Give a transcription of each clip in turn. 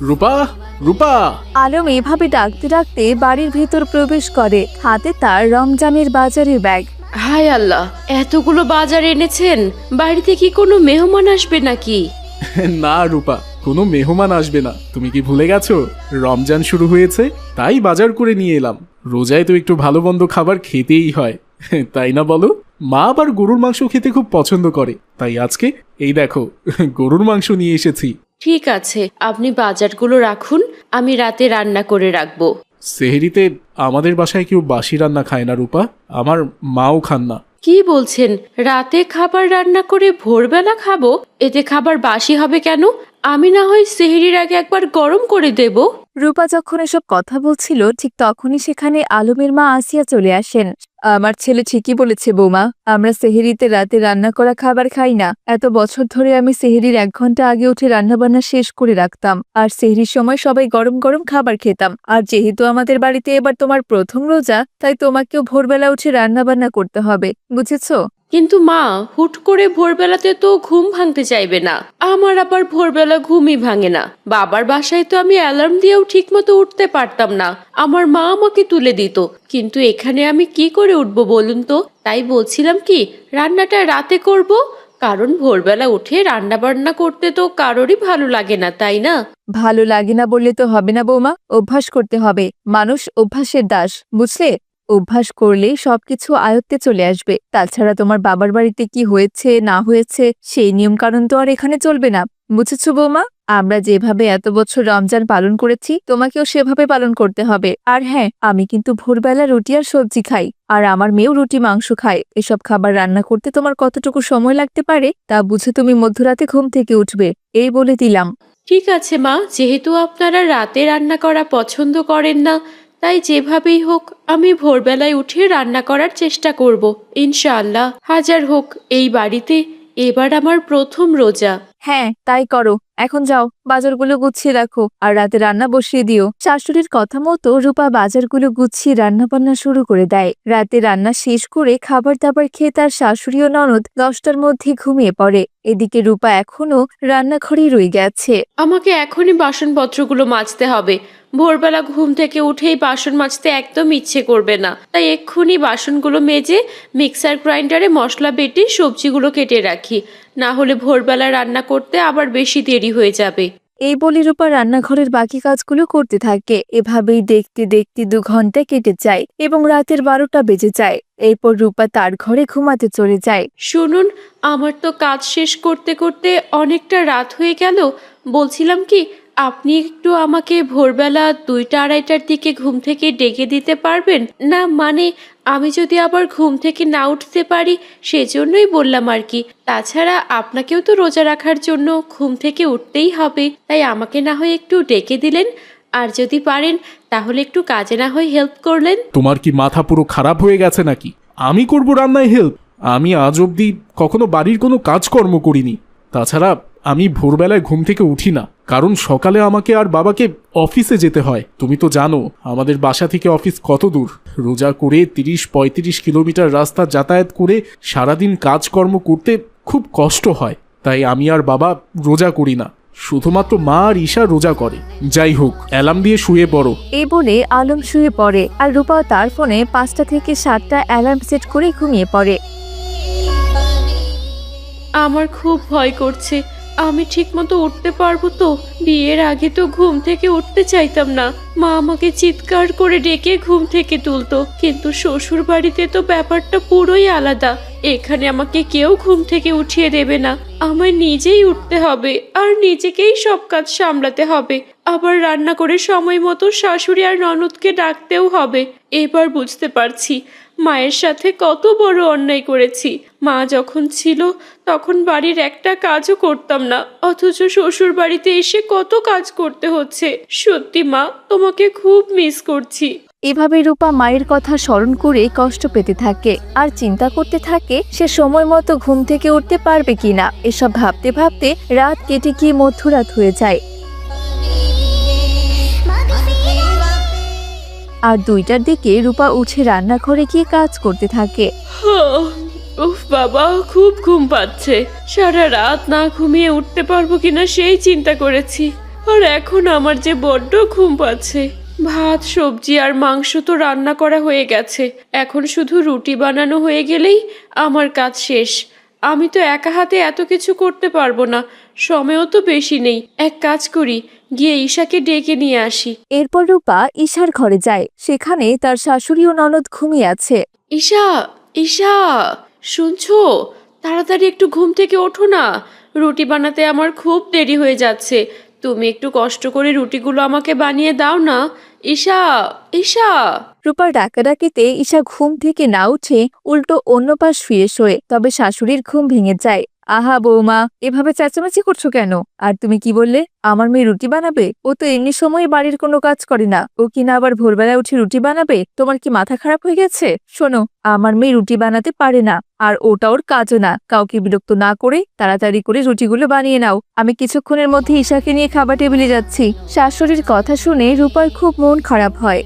রূপা, রূপা। আলম এভাবে ডাকতে ডাকতে বাড়ির ভেতর প্রবেশ করে, হাতে তার রমজানের বাজারের ব্যাগ। হায় আল্লাহ, এতগুলো বাজার এনেছেন, বাড়িতে কি কোনো মেহমান আসবে নাকি? না রূপা, কোনো মেহমান আসবে না। তুমি কি ভুলে গেছো রমজান শুরু হয়েছে? তাই বাজার করে নিয়ে এলাম। রোজায় তো একটু ভালো মন্দ খাবার খেতেই হয়, তাই না বলো? মা আবার গরুর মাংস খেতে খুব পছন্দ করে, তাই আজকে এই দেখো গরুর মাংস নিয়ে এসেছি। ঠিক আছে, আপনি বাজারগুলো রাখুন, আমি রাতে রান্না করে রাখবো। সেহরিতে আমাদের বাসায় কেউ বাসি রান্না খায় না রূপা, আমার মাও খান না। কি বলছেন? রাতে খাবার রান্না করে ভোরবেলা খাবো? এতে খাবার বাসি হবে কেন? আমি না হয় সেহরির আগে একবার গরম করে দেব। রূপা যখন এসব কথা বলছিল ঠিক তখনই সেখানে আলমের মা আসিয়া চলে আসেন। আমার ছেলে ঠিকই বলেছে বৌমা, আমরা সেহরিতে রাতে রান্না করা খাবার খাই না। এত বছর ধরে আমি সেহরির 1 ঘন্টা আগে উঠে রান্নাবান্না শেষ করে রাখতাম, আর সেহরির সময় সবাই গরম গরম খাবার খেতাম। আর যেহেতু আমাদের বাড়িতে এবার তোমার প্রথম রোজা, তাই তোমাকেও ভোরবেলা উঠে রান্নাবান্না করতে হবে, বুঝেছো? কিন্তু মা, হুট করে ভোরবেলাতে তো ঘুম ভাঙতে চাইবে না। আমার আবার ভোরবেলা ঘুমই ভাঙে না। বাবার বাসায় তো আমি অ্যালার্ম দিয়েও ঠিক মতো উঠতে পারতাম না, আমার মা আমাকে তুলে দিত। কিন্তু এখানে আমি কি করে উঠবো বলুন তো? তাই বলছিলাম কি, রান্নাটা রাতে করব, কারণ ভোরবেলা উঠে রান্না বান্না করতে তো কারোরই ভালো লাগে না, তাই না? ভালো লাগে না বললে তো হবে না বৌমা, অভ্যাস করতে হবে। মানুষ অভ্যাসের দাস, বুঝলে? অভ্যাস করলেই সবকিছু আয়ত্তে চলে আসবে। তাছাড়া তোমার বাবার বাড়িতে কি হয়েছে না হয়েছে সেই নিয়ম কানুন তো আর এখানে চলবে না, বুঝেছো বৌমা? আমরা যেভাবে এত বছর রমজান পালন করেছি, তোমাকেও সেভাবে পালন করতে হবে। আর হ্যাঁ, আমি কিন্তু ভোরবেলা রুটি আর সবজি খাই, আর আমার মেয়েও রুটি মাংস খায়। এসব খাবার রান্না করতে তোমার কতটুকু সময় লাগতে পারে তা বুঝে তুমি মধ্যরাতে ঘুম থেকে উঠবে, এই বলে দিলাম। ঠিক আছে মা, যেহেতু আপনারা রাতে রান্না করা পছন্দ করেন না, তাই যেভাবেই হোক আমি ভোরবেলায় উঠে রান্না করার চেষ্টা করব ইনশাআল্লাহ। হাজার হোক, এই বাড়িতে এবার আমার প্রথম রোজা। হ্যাঁ, তাই করো। এখন যাও, বাজারগুলো গুছিয়ে রাখো আর রাতে রান্না বসিয়ে দিও। শাশুড়ির কথা মতো রূপা বাজারগুলো গুছিয়ে রান্না বান্না শুরু করে দেয়। রাতে রান্না শেষ করে খাবার দাবার খেয়ে তার শাশুড়ি ও ননদ 10টার মধ্যে ঘুমিয়ে পড়ে। এদিকে রূপা এখনো রান্নাঘরেই রয়ে গেছে। আমাকে এখনই বাসনপত্রগুলো মাজতে হবে। ভোরবেলা ঘুম থেকে উঠেই বাসন মাজতে একদম ইচ্ছে করবে না, তাই এক্ষুনি বাসনগুলো মেজে মিক্সার গ্রাইন্ডারে মশলা বেটে সবজিগুলো কেটে রাখি, না হলে ভোরবেলা রান্না করতে আবার বেশি দেরি হয়ে যাবে। এই বলে রূপা রান্নাঘরের বাকি কাজগুলো করতে থাকে। এভাবেই দেখতে দেখতে 2 ঘন্টা কেটে যায় এবং রাতের 12টা বেজে যায়। এরপর রূপা তার ঘরে ঘুমাতে চলে যায়। শুনুন, আমার তো কাজ শেষ করতে করতে অনেকটা রাত হয়ে গেল। বলছিলাম কি, আপনি একটু আমাকে ভোরবেলা 2টা-2:30টার দিকে ঘুম থেকে ডেকে দিতে পারবেন না? মানে আমি যদি আবার ঘুম থেকে না উঠতে পারি সেজন্যই বললাম আর কি। তাছাড়া আপনাকেও তো রোজা রাখার জন্য ঘুম থেকে উঠতেই হবে, তাই আমাকে না হয় একটু ডেকে দিলেন। আর যদি পারেন তাহলে একটু কাজে না হয় হেল্প করলেন। তোমার কি মাথা পুরো খারাপ হয়ে গেছে নাকি? আমি করব রান্নায় হেল্প? আমি আজ অবধি কখনো বাড়ির কোনো কাজকর্ম করিনি। তাছাড়া আমি ভোরবেলায় ঘুম থেকে উঠি না, কারণ সকালে আমাকে আর বাবাকে অফিসে যেতে হয়। তুমি তো জানো আমাদের বাসা থেকে অফিস কত দূর। রোজা করে 30-35 কিলোমিটার রাস্তা যাতায়াত করে সারাদিন কাজকর্ম করতে খুব কষ্ট হয়, তাই আমি আর বাবা রোজা করি না। শুধুমাত্র মা আর ঈশা রোজা করে। যাই হোক, অ্যালার্ম দিয়ে শুয়ে পড়ো। এই বলে আলম শুয়ে পড়ে আর রূপা তার ফোনে 5টা থেকে 7টা অ্যালার্ম সেট করে ঘুমিয়ে পড়ে। আমার খুব ভয় করছে, আমি ঠিক মতো উঠতে পারবো তো? বিয়ের আগে তো ঘুম থেকে উঠতে চাইতাম না, মা আমাকে চিৎকার করে ডেকে ঘুম থেকে তুলতো। কিন্তু শ্বশুর বাড়িতে তো ব্যাপারটা পুরোই আলাদা। এখানে আমাকে কেউ ঘুম থেকে উঠিয়ে দেবে না, আমায় নিজেই উঠতে হবে আর নিজেকেই সব কাজ সামলাতে হবে। আবার রান্না করে সময় মতো শাশুড়ি আর ননদকে ডাকতেও হবে। এবার বুঝতে পারছি মায়ের সাথে কত বড় অন্যায় করেছি। মা যখন ছিল তখন বাড়ির একটা কাজও করতাম না, অথচ শ্বশুর বাড়িতে এসে কত কাজ করতে হচ্ছে। সত্যি মা, তোমাকে খুব মিস করছি। এভাবে রূপা মায়ের কথা স্মরণ করে কষ্ট পেতে থাকে আর চিন্তা করতে থাকে সে সময় মতো ঘুম থেকে উঠতে পারবে কিনা। এসব ভাবতে ভাবতে রাত কেটে গিয়ে মধ্যরাত হয়ে যায়। আর 2টার দিকে রূপা উঠে রান্নাঘরে গিয়ে কাজ করতে থাকে। উফ বাবা, খুব ঘুম পাচ্ছে। সারা রাত না ঘুমিয়ে উঠতে পারবো কিনা সেই চিন্তা করেছি। আর এখন আমার যে বড্ড ঘুম পাচ্ছে। ভাত সবজি আর মাংস তো রান্না করা হয়ে গেছে, এখন শুধু রুটি বানানো হয়ে গেলেই আমার কাজ শেষ। আমি তো একা হাতে এত কিছু করতে পারবো না, সময়ও তো বেশি নেই। এক কাজ করি, গিয়ে ঈশাকে ডেকে নিয়ে আসি। এরপর রূপা ঈশার ঘরে যায়। সেখানে তার শাশুড়ি ও ননদ ঘুমিয়ে আছে। ঈশা, ঈশা, শুনছো? তাড়াতাড়ি একটু ঘুম থেকে ওঠো না, রুটি বানাতে আমার খুব দেরি হয়ে যাচ্ছে। তুমি একটু কষ্ট করে রুটিগুলো আমাকে বানিয়ে দাও না। ঈশা, ঈশা। রূপার ডাকাডাকিতে ঈশা ঘুম থেকে না উঠে উল্টো অন্য পাশ শুয়ে শোয়। তবে শাশুড়ির ঘুম ভেঙে যায়। আহা বৌমা, এভাবে চেঁচামেচি করছো কেন? আর তুমি কি বললে আমার মেয়ে রুটি বানাবে? ও তো এমনি সময় বাড়ির কোনো কাজ করে না, ও কিনা আবার ভোরবেলায় উঠে রুটি বানাবে? তোমার কি মাথা খারাপ হয়ে গেছে? শোনো, আমার মেয়ে রুটি বানাতে পারে না, আর ওটা ওর কাজও না। কাউকে বিরক্ত না করে তাড়াতাড়ি করে রুটিগুলো বানিয়ে নাও। আমি কিছুক্ষণের মধ্যে ঈশাকে নিয়ে খাবার টেবিলে যাচ্ছি। শাশুড়ির কথা শুনে রূপার খুব মন খারাপ হয়।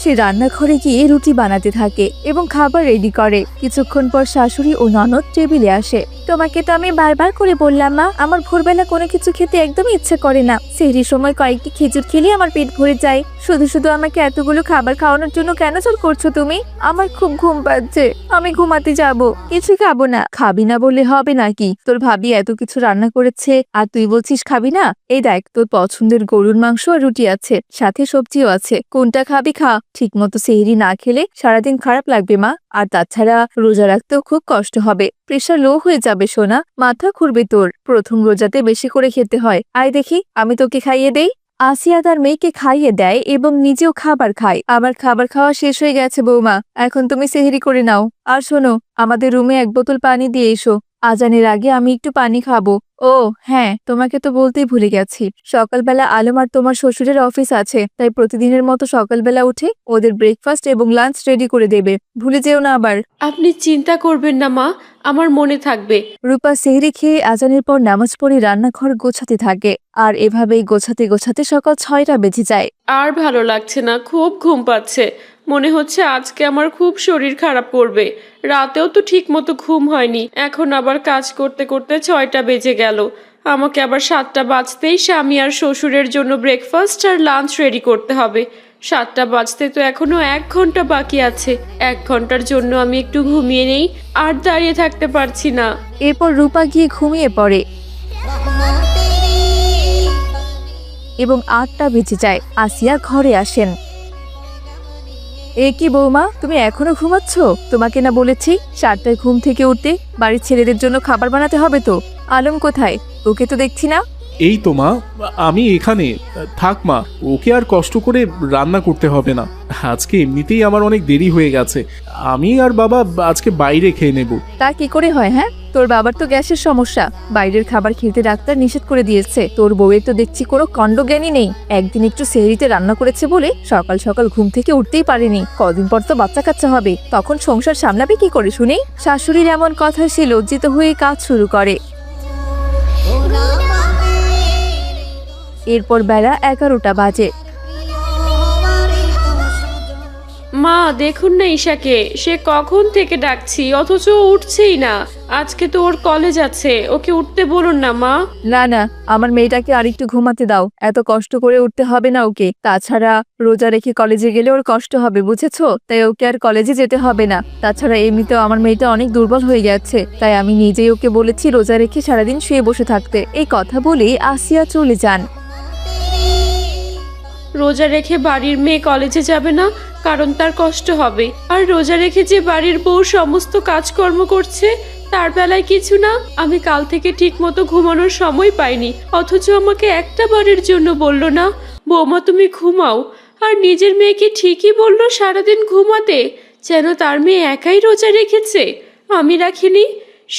সে রান্নাঘরে গিয়ে রুটি বানাতে থাকে এবং খাবার রেডি করে। কিছুক্ষণ পর শাশুড়ি ও ননদ টেবিলে আসে। তোমাকে তো আমি বারবার করে বললাম মা, আমার ভোরবেলা কোনো কিছু খেতে একদমই ইচ্ছে করে না। সেহরির সময় কয়েকটি খেজুর খেলে আমার পেট ভরে যায়। শুধু শুধু আমাকে এতগুলো খাবার খাওয়ানোর জন্য কেন জোর করছো তুমি? আমার খুব ঘুম পাচ্ছে, আমি ঘুমাতে যাব। কিছু খাবো না। খাবি না বললে হবে নাকি? তোর ভাবি এত কিছু রান্না করেছে আর তুই বলছিস খাবি না? এই দেখ, তোর পছন্দের গরুর মাংস আর রুটি আছে, সাথে সবজিও আছে। কোনটা খাবি খা। ঠিক মতো সেহরি না খেলে সারাদিন খারাপ লাগবে মা। আর তাছাড়া রোজা রাখতেও খুব কষ্ট হবে, প্রেশার লো হয়ে যাবে সোনা, মাথা ঘুরবে তোর। প্রথম রোজাতে বেশি করে খেতে হয়। আয় দেখি, আমি তোকে খাইয়ে দেই। আসিয়া তার মেয়েকে খাইয়ে দেয় এবং নিজেও খাবার খায়। আমার খাবার খাওয়া শেষ হয়ে গেছে বৌমা, এখন তুমি সেহরি করে নাও। আর শোনো, আমাদের রুমে 1 বোতল পানি দিয়ে এসো। আজানের আগে আমি একটু পানি খাবো। ও হ্যাঁ, তোমাকে তো বলতেই ভুলে গেছি, সকালবেলা আলম আর তোমার শ্বশুরের অফিস আছে, তাই প্রতিদিনের মতো সকালবেলা উঠে ওদের ব্রেকফাস্ট এবং লাঞ্চ রেডি করে দেবে। ভুলে যেও না আবার। আপনি চিন্তা করবেন না মা, আমার মনে থাকবে। রূপা সেহরি খেয়ে আজানের পর নামাজ পড়ে রান্নাঘর গোছাতে থাকে। আর এভাবেই গোছাতে গোছাতে সকাল 6টা বেজে যায়। আর ভালো লাগছে না, খুব ঘুম পাচ্ছে। মনে হচ্ছে আজকে আমার খুব শরীর খারাপ করবে। রাতেও তো ঠিক মতো ঘুম হয়নি, এখন আবার কাজ করতে করতে 6টা বেজে গেল। আমাকে আবার 7টা বাজতেই স্বামী আর শ্বশুরের জন্য ব্রেকফাস্ট আর লাঞ্চ রেডি করতে হবে। 7টা বাজতে তো এখনো 1 ঘন্টা বাকি আছে। 1 ঘন্টার জন্য আমি একটু ঘুমিয়ে নেই, আর দাঁড়িয়ে থাকতে পারছি না। এরপর রূপা গিয়ে ঘুমিয়ে পড়ে এবং 8টা বেজে যায়। আসিয়া ঘরে আসেন। এ কি বৌমা, তুমি এখনো ঘুমাচ্ছ? তোমাকে না বলেছি 7টায় ঘুম থেকে উঠতে? বাড়ির ছেলেদের জন্য খাবার বানাতে হবে তো। আলম কোথায়? ওকে তো দেখছি না। এই তো মা, আমি এখানে। থাক মা, ওকে আর কষ্ট করে রান্না করতে হবে না। আজকে এমনিতেই আমার অনেক দেরি হয়ে গেছে, আমি আর বাবা আজকে বাইরে খেয়ে নেব। তা কি করে হয়? হ্যাঁ, তোর বাবার তো গ্যাসের সমস্যা, বাইরের খাবার খেতে ডাক্তার নিষেধ করে দিয়েছে। তোর বউয়ের তো দেখছি কোনো কাণ্ডজ্ঞানই নেই। একদিন একটু সেহরিতে রান্না করেছে বলে সকাল সকাল ঘুম থেকে উঠতেই পারেনি। কদিন পর তো বাচ্চা কাচ্চা হবে, তখন সংসার সামলাবে কি করে শুনি? শাশুড়ির এমন কথায় সে লজ্জিত হয়ে কাজ শুরু করে। এরপর বেলা 11টা বাজে। মা দেখুন না ঈশাকে, সে কখন থেকে ডাকছি অথচ ও উঠছেই না। আজকে তো ওর কলেজ আছে, ওকে উঠতে বলুন না মা। না না, আমার মেয়েটাকে আরেকটু ঘুমাতে দাও, এত কষ্ট করে উঠতে হবে না ওকে। তাছাড়া রোজা রেখে কলেজে গেলে ওর কষ্ট হবে, বুঝেছো? তাই ওকে আর কলেজে যেতে হবে না। তাছাড়া এমনিতেও আমার মেয়েটা অনেক দুর্বল হয়ে গেছে, তাই আমি নিজেই ওকে বলেছি রোজা রেখে সারাদিন শুয়ে বসে থাকতে। এই কথা বলে আসিয়া চলে যান। রোজা রেখে বাড়ির মেয়ে কলেজে যাবে না, কারণ তার কষ্ট হবে। আর রোজা রেখে যে বাড়ির বউ সমস্ত কাজকর্ম করছে, তার বেলায় কিছু না। আমি কাল থেকে ঠিক মতো ঘুমানোর সময় পাইনি, অথচ আমাকে একটা বারের জন্য বলল না বৌমা তুমি ঘুমাও। আর নিজের মেয়েকে ঠিকই বলল সারাদিন ঘুমাতে, যেন তার মেয়ে একাই রোজা রেখেছে, আমি রাখিনি।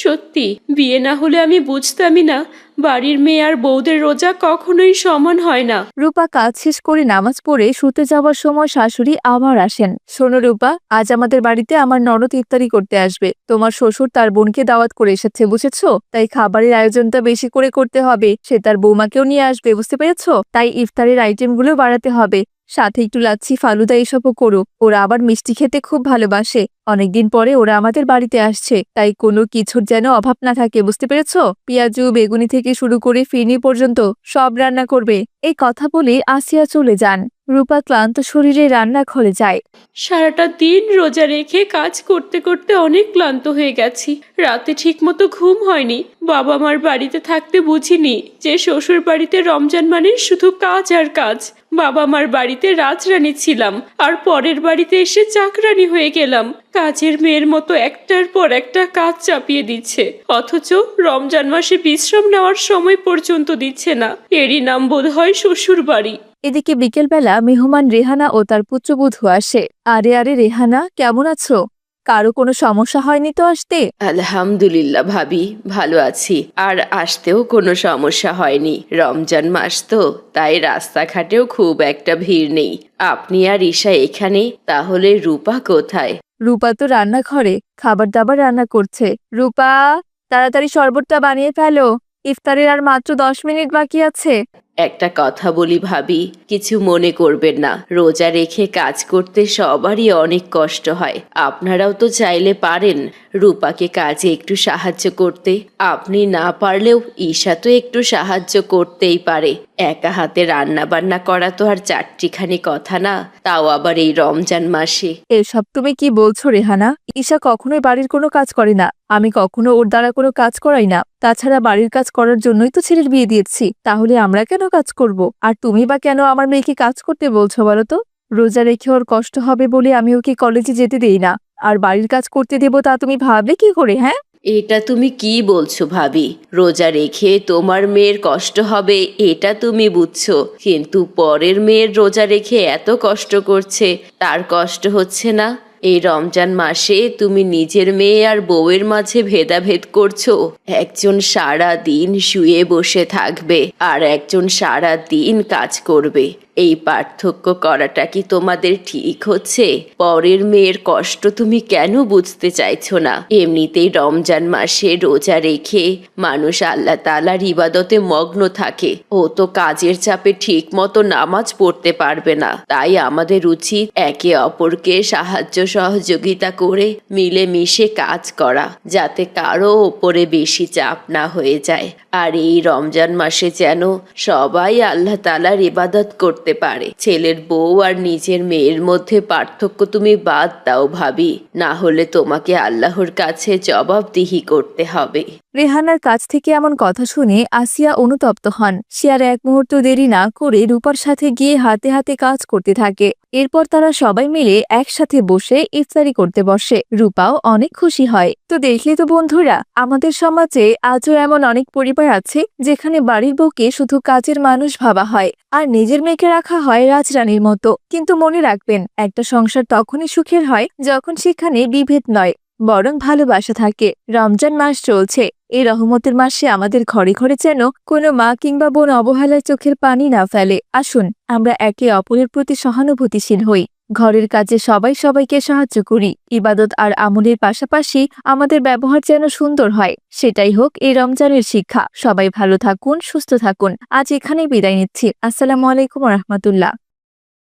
সত্যি বিয়ে না হলে আমি বুঝতামই না বাড়ির মেয়ে আর বউদের রোজা কখনোই সমান হয় না। রূপা কাজ শেষ করে নামাজ পড়ে শুতে যাওয়ার সময় শাশুড়ি আবার আসেন। শোনো রূপা, আজ আমাদের বাড়িতে আমার ননদ ইফতারি করতে আসবে। তোমার শ্বশুর তার বোনকে দাওয়াত করে এসেছে, বুঝেছো? তাই খাবারের আয়োজনটা বেশি করে করতে হবে। সে তার বৌমাকেও নিয়ে আসবে, বুঝতে পেরেছো? তাই ইফতারের আইটেমগুলো বাড়াতে হবে। সাথে একটু লাচ্ছি ফালুদা এসবও করো। ওরা আবার মিষ্টি খেতে খুব ভালোবাসে। অনেকদিন পরে ওরা আমাদের বাড়িতে আসছে, তাই কোনো কিছুর যেন অভাব না থাকে, বুঝতে পেরেছো? পেঁয়াজু বেগুনি থেকে শুরু করে ফিরনি পর্যন্ত সব রান্না করবে। এই কথা বলে আসিয়া চলে যান। রূপা ক্লান্ত শরীরে রান্নাঘরে যায়। সারাটা দিন রোজা রেখে কাজ করতে করতে অনেক ক্লান্ত হয়ে গেছি। রাতে ঠিকমতো ঘুম হয়নি। বাবা মার বাড়িতে থাকতে বুঝিনি যে শ্বশুর বাড়িতে রমজান মানে শুধু কাজ আর কাজ। বাবা মার বাড়িতে রাজরানী ছিলাম, আর পরের বাড়িতে এসে চাকরানী হয়ে গেলাম। কাজের মেয়ের মতো একটার পর একটা কাজ চাপিয়ে দিচ্ছে, অথচ রমজান মাসে বিশ্রাম নেওয়ার সময় পর্যন্ত দিচ্ছে না। এরই নাম বোধ হয় শ্বশুর বাড়ি। এদিকে বিকেলবেলা মেহমান রেহানা ও তার পুত্রবধূ আসে। আরে আরে রেহানা, কেমন আছো? কারো কোনো সমস্যা হয়নি তো আসতে? আলহামদুলিল্লাহ ভাবি, ভালো আছি। আর আসতেও কোনো সমস্যা হয়নি। রমজান মাস তো, তাই রাস্তাঘাটেও খুব একটা ভিড় নেই। আপনি আর ঈশা এখানে, তাহলে রূপা কোথায়? রূপা তো রান্নাঘরে খাবার দাবার রান্না করছে। রূপা, তাড়াতাড়ি শরবতটা বানিয়ে ফেলো, ইফতারের আর মাত্র 10 মিনিট বাকি আছে। একটা কথা বলি ভাবি, কিছু মনে করবেন না। রোজা রেখে কাজ করতে সবারই অনেক কষ্ট হয়। আপনারাও তো চাইলে পারেন রূপাকে কাজে একটু সাহায্য করতে। আপনি না পারলেও ঈশা তো একটু সাহায্য করতেই পারে। একা হাতে রান্না বান্না করা তো আর চারটিখানি কথা না, তাও আবার এই রমজান মাসে। এসব তুমি কি বলছো রেহানা? ঈশা কখনোই বাড়ির কোনো কাজ করে না। আমি কখনো ওর দ্বারা কোনো কাজ করাই না। তাছাড়া বাড়ির কাজ করার জন্যই তো ছেলের বিয়ে দিয়েছি। তাহলে আমরা কেন কাজ করব? আর তুমি বা কেন আমার মেয়েকে কাজ করতে বলছো বলো তো? রোজা রেখে ওর কষ্ট হবে বলে আমি ওকে কলেজে যেতে দেই না, আর বাড়ির কাজ করতে দেবো তা তুমি ভাবলে কি করে? হ্যাঁ, এটা তুমি কি বলছো ভাবি? রোজা রেখে তোমার মেয়ের কষ্ট হবে এটা তুমি বুঝছো, কিন্তু পরের মেয়ের রোজা রেখে এত কষ্ট করছে, তার কষ্ট হচ্ছে না? এই রমজান মাসে তুমি নিজের মেয়ে আর বউয়ের মাঝে ভেদাভেদ করছো। একজন সারা দিন শুয়ে বসে থাকবে আর একজন সারা দিন কাজ করবে। এই পার্থক্য করাটা কি তোমাদের ঠিক হচ্ছে? পরের মেয়ের কষ্ট তুমি কেন বুঝতে চাইছো না? এমনিতেই রমজান মাসে রোজা রেখে মানুষ আল্লাহ তাআলার ইবাদতে মগ্ন থাকে। ও তো কাজের চাপে ঠিক মতো নামাজ পড়তে পারবে না। তাই আমাদের উচিত একে অপরকে সাহায্য সহযোগিতা করে মিলেমিশে কাজ করা, যাতে কারো ওপরে বেশি চাপ না হয়ে যায়। আর এই রমজান মাসে যেন সবাই আল্লাহ তাআলার ইবাদত করতে পারে। ছেলের বউ আর নিজের মেয়ের মধ্যে পার্থক্য তুমি বাদ দাও ভাবি, না হলে তোমাকে আল্লাহর কাছে জবাবদিহি করতে হবে। রেহানার কাছ থেকে এমন কথা শুনে আসিয়া অনুতপ্ত হন। সে আর এক মুহূর্ত দেরি না করে রূপার সাথে গিয়ে হাতে হাতে কাজ করতে থাকে। এরপর তারা সবাই মিলে একসাথে বসে ইফতারি করতে বসে। রূপাও অনেক খুশি হয়। তো দেখলে তো বন্ধুরা, আমাদের সমাজে আজও এমন অনেক পরিবার আছে যেখানে বাড়ির বউকে শুধু কাজের মানুষ ভাবা হয় আর নিজের মেয়েকে রাখা হয় রাজরানীর মতো। কিন্তু মনে রাখবেন, একটা সংসার তখনই সুখের হয় যখন সেখানে বিভেদ নয়, বরং ভালোবাসা থাকে। রমজান মাস চলছে, এই রহমতের মাসে আমাদের ঘরে ঘরে যেন কোনো মা কিংবা বোন অবহেলায় চোখের পানি না ফেলে। আসুন আমরা একে অপরের প্রতি সহানুভূতিশীল হই, ঘরের কাজে সবাই সবাইকে সাহায্য করি। ইবাদত আর আমলের পাশাপাশি আমাদের ব্যবহার যেন সুন্দর হয়, সেটাই হোক এই রমজানের শিক্ষা। সবাই ভালো থাকুন, সুস্থ থাকুন। আজ এখানেই বিদায় নিচ্ছি। আসসালামু আলাইকুম ওয়া রাহমাতুল্লাহ।